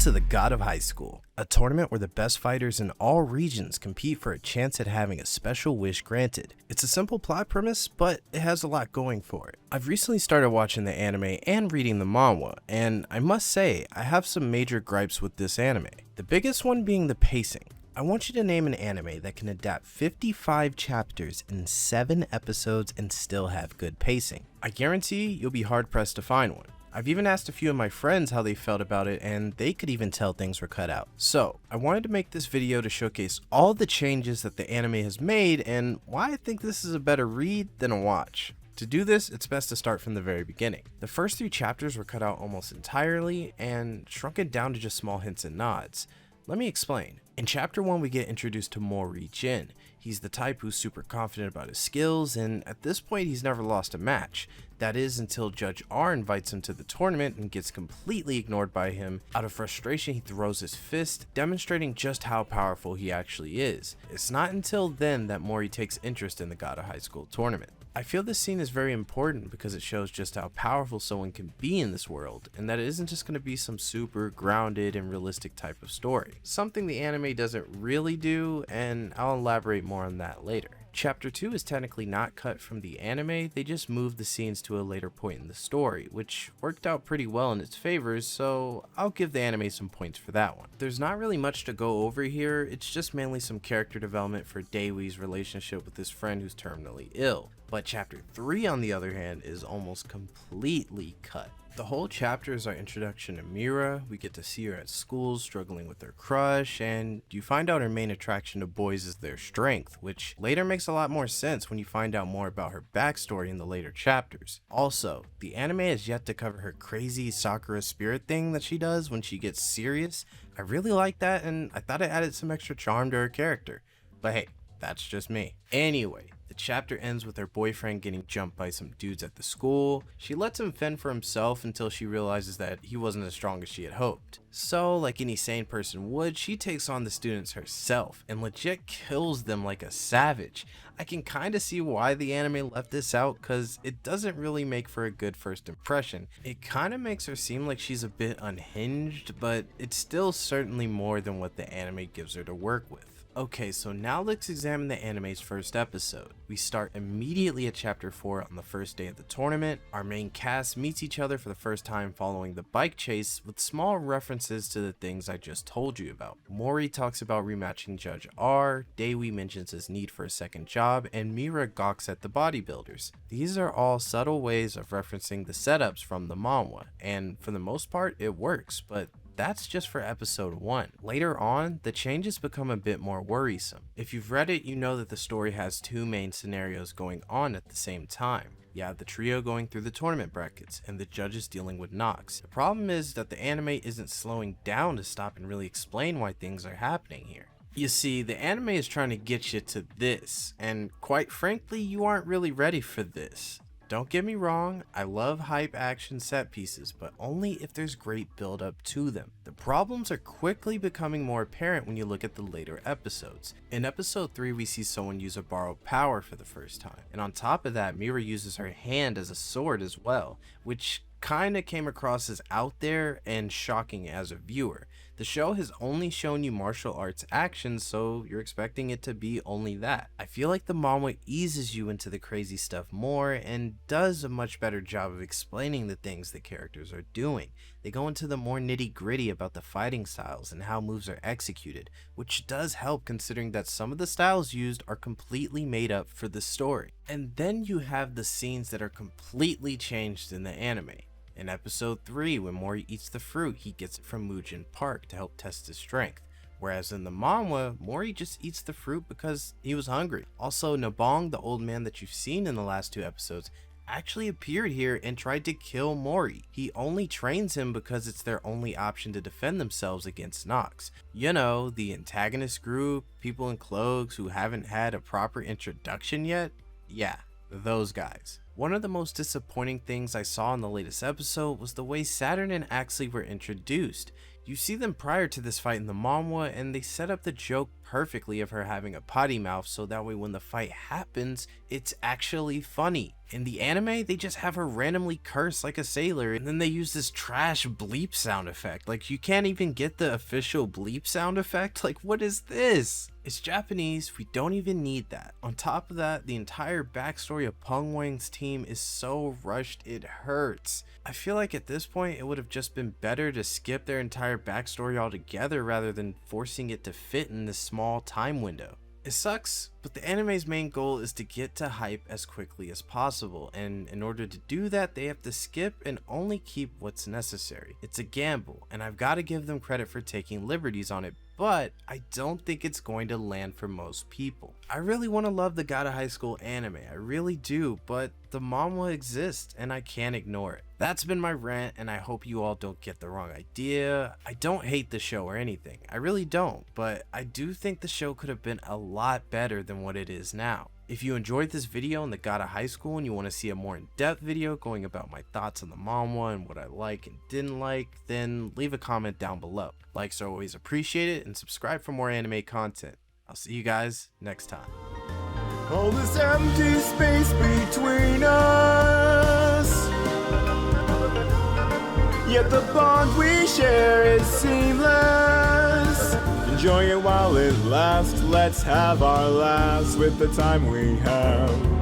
to the God of High School, a tournament where the best fighters in all regions compete for a chance at having a special wish granted. It's a simple plot premise, but it has a lot going for it. I've recently started watching the anime and reading the manhwa, and I must say, I have some major gripes with this anime. The biggest one being the pacing. I want you to name an anime that can adapt 55 chapters in 7 episodes and still have good pacing. I guarantee you'll be hard pressed to find one. I've even asked a few of my friends how they felt about it, and they could even tell things were cut out. So, I wanted to make this video to showcase all the changes that the anime has made and why I think this is a better read than a watch. To do this, it's best to start from the very beginning. The first 3 chapters were cut out almost entirely and shrunken down to just small hints and nods. Let me explain. In chapter 1, we get introduced to Mori Jin. He's the type who's super confident about his skills, and at this point he's never lost a match. That is until Judge R invites him to the tournament and gets completely ignored by him. Out of frustration, he throws his fist, demonstrating just how powerful he actually is. It's not until then that Mori takes interest in the God of High School tournament. I feel this scene is very important because it shows just how powerful someone can be in this world, and that it isn't just going to be some super grounded and realistic type of story. Something the anime doesn't really do, and I'll elaborate more on that later. Chapter 2 is technically not cut from the anime, they just moved the scenes to a later point in the story, which worked out pretty well in its favors, so I'll give the anime some points for that one. There's not really much to go over here, it's just mainly some character development for Daewoo's relationship with his friend who's terminally ill. But chapter 3 on the other hand is almost completely cut. The whole chapter is our introduction to Mira. We get to see her at school struggling with her crush, and you find out her main attraction to boys is their strength, which later makes a lot more sense when you find out more about her backstory in the later chapters. Also, the anime has yet to cover her crazy Sakura spirit thing that she does when she gets serious. I really like that, and I thought it added some extra charm to her character. But hey, that's just me. Anyway, the chapter ends with her boyfriend getting jumped by some dudes at the school. She lets him fend for himself until she realizes that he wasn't as strong as she had hoped. So, like any sane person would, she takes on the students herself and legit kills them like a savage. I can kinda see why the anime left this out, cause it doesn't really make for a good first impression. It kinda makes her seem like she's a bit unhinged, but it's still certainly more than what the anime gives her to work with. Okay, so now let's examine the anime's first episode. We start immediately at chapter 4 on the first day of the tournament. Our main cast meets each other for the first time following the bike chase with small references to the things I just told you about. Mori talks about rematching Judge R, Daewoo mentions his need for a second job, and Mira gawks at the bodybuilders. These are all subtle ways of referencing the setups from the manhwa, and for the most part it works, but that's just for episode 1. Later on, the changes become a bit more worrisome. If you've read it, you know that the story has 2 main scenarios going on at the same time. You have the trio going through the tournament brackets, and the judges dealing with knocks. The problem is that the anime isn't slowing down to stop and really explain why things are happening here. You see, the anime is trying to get you to this, and quite frankly, you aren't really ready for this. Don't get me wrong, I love hype action set pieces, but only if there's great build up to them. The problems are quickly becoming more apparent when you look at the later episodes. In episode 3, we see someone use a borrowed power for the first time, and on top of that, Mira uses her hand as a sword as well, which kinda came across as out there and shocking as a viewer. The show has only shown you martial arts action, so you're expecting it to be only that. I feel like the manhwa eases you into the crazy stuff more and does a much better job of explaining the things the characters are doing. They go into the more nitty gritty about the fighting styles and how moves are executed, which does help considering that some of the styles used are completely made up for the story. And then you have the scenes that are completely changed in the anime. In episode 3, when Mori eats the fruit, he gets it from Mujin Park to help test his strength. Whereas in the manhwa, Mori just eats the fruit because he was hungry. Also, Nabong, the old man that you've seen in the last 2 episodes, actually appeared here and tried to kill Mori. He only trains him because it's their only option to defend themselves against knocks. You know, the antagonist group, people in cloaks who haven't had a proper introduction yet? Yeah, those guys. One of the most disappointing things I saw in the latest episode was the way Saturn and Axley were introduced. You see them prior to this fight in the manhwa, and they set up the joke perfectly of her having a potty mouth, so that way when the fight happens, it's actually funny. In the anime, they just have her randomly curse like a sailor, and then they use this trash bleep sound effect. Like, you can't even get the official bleep sound effect? Like, what is this? It's Japanese, we don't even need that. On top of that, the entire backstory of Peng Wang's team is so rushed it hurts. I feel like at this point it would have just been better to skip their entire backstory altogether rather than forcing it to fit in this small time window. It sucks, but the anime's main goal is to get to hype as quickly as possible, and in order to do that, they have to skip and only keep what's necessary. It's a gamble, and I've got to give them credit for taking liberties on it, but I don't think it's going to land for most people. I really want to love the God of High School anime, I really do, but the manhwa exists and I can't ignore it. That's been my rant, and I hope you all don't get the wrong idea. I don't hate the show or anything, I really don't, but I do think the show could have been a lot better than what it is now. If you enjoyed this video on the God of High School and you want to see a more in-depth video going about my thoughts on the manhwa and what I like and didn't like, then leave a comment down below. Likes are always appreciated, and subscribe for more anime content. I'll see you guys next time. All this empty space between us, yet the bond we share is seamless. Enjoy it while it lasts, let's have our laughs with the time we have.